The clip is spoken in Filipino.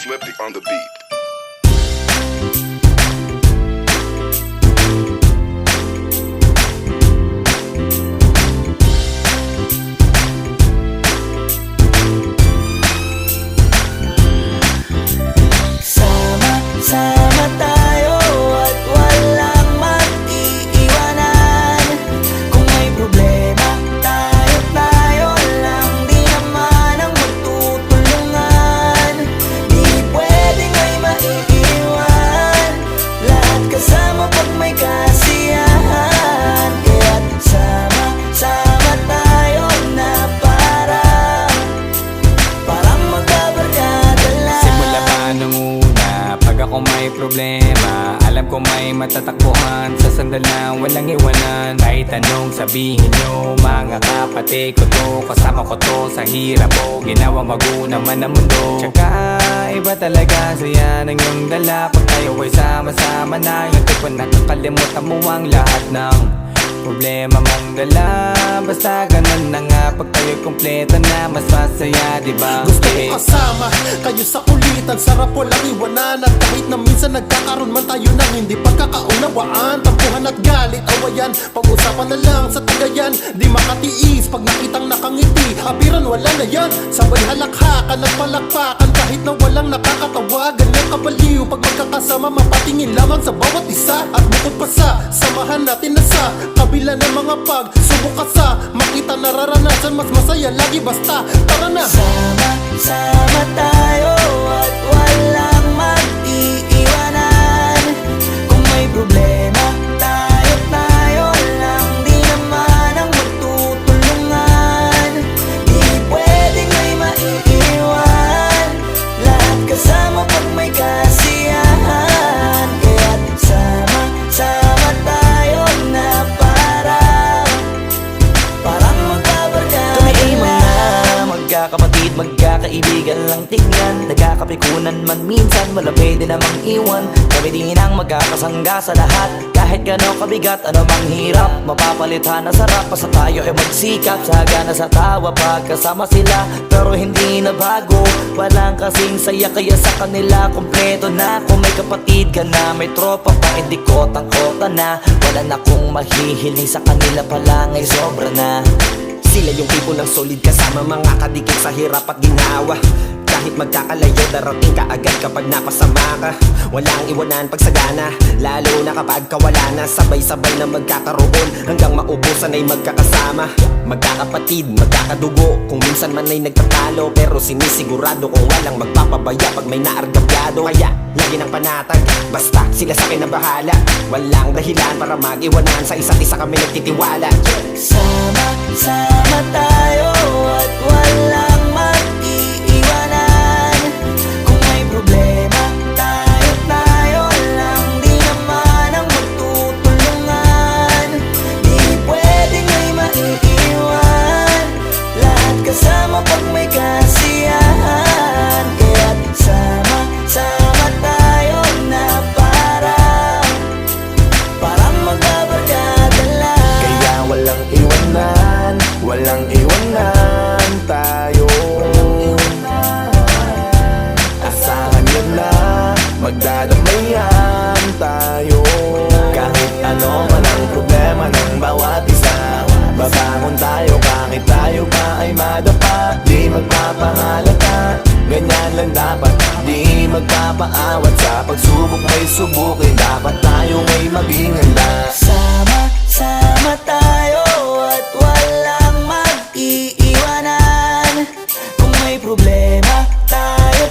Flippy on the beat. Sama tayo at walang mag-iiwanan. Kung may problema, tayo lang. Di naman ang magtutulungan. Di pwedeng may maiiwan. Lahat kasama pag may kasiyahan. Kaya't sama tayo na parang magkabarkada lang. Simula pa nung una, pag ako may problema, alam ko may matatakbuhan. Sa sandal na walang iwanan. Kahit anong sabihin nyo, mga kapatid ko to, kasama ko to sa hirap ko. Ginawa maguna man ang mundo. Tsaka iba talaga saya ng iyong dala. Pag tayo ay sama-sama na, yung tipo nakakalimutan mo ang lahat ng problema mong dala. Basta ganun na nga, pag tayo kompleto na, mas masaya, diba? Gusto ko kasama kayo sa kulitan. Sarap walang iwanan. At kahit na minsan nagkakaroon man tayo ng hindi pagkakaunawaan, tampuhan at galit, awayan, pag-usapan na lang sa tagayan. Di makatiis pag nakitang nakangiti, abiran wala na yan. Sabay halakhakan at palakpakan kahit na walang nakakatawa. Ganyan kabaliw pag magkakasama, mapatingin lamang sa bawat isa. At bukod pa sa samahan natin na sa kabila ng mga pagsubok ka sa makita nararanasan, mas masaya lagi basta tara na. Sama tayo at walang mag-iiwanan. Kung may problema, tayo lang. Di naman ang magtutulungan. Di pwedeng may maiiwan. Lahat kasama pag may kasiyahan. Kaya't sama tayo na parang magkabarkada. Kami ay mga magkakapatid, magkakaibigan lang tignan. Nagkakapikunan man minsan, wala pwede namang iwan. Kami din ang magkakasangga sa lahat. Kahit gano'ng kabigat, ano mang hirap, mapapalitan na sarap. Basta tayo ay magsikap, sagana sa tawa pagkasama sila. Pero hindi na bago, walang kasing saya. Kaya sa kanila kompleto na. Kung may kapatid ka na, may tropa pa, hindi kotang-kota na. Wala na kong mahihiling sa kanila pa lang ay sobra na. Sila yung tipo ng solid kasama, mga kadikit sa hirap at ginawa. Kahit magkakalayo, darating ka agad kapag napasama ka. Walang iwanan pag sagana, lalo na kapag kawala na. Sabay-sabay na magkakaroon, hanggang maubusan ay magkakasama. Magkakapatid, magkakadugo, kung minsan man ay nagtatalo. Pero sinisigurado kung walang magpapabaya pag may naargabyado. Kaya lagi ng panatag, basta sila sa akin na bahala. Walang dahilan para mag-iwanan, sa isa't isa kami nagtitiwala. Sama tayo at walang mag-iiwanan. Kung may problema, tayo lang. Di naman ang magtutulungan. Di pwedeng may maiiwan. Lahat kasama pag may kasiyahan. Kaya't sama tayo na parang magkabarkada lang. Kaya walang iwanan, walang iwanan tayo. Asahan nyo na, magdadamayan tayo. Kahit ano man ang problema ng bawat isa, babangon tayo kahit tayo pa ay madapa. Di magpapahalata, ganyan lang dapat. Di magpapaawat, sa pagsubok may subukin. Dapat tayo ay maging handa. Sama tayo at walang mag-iiwanan. Kung may problema, tayo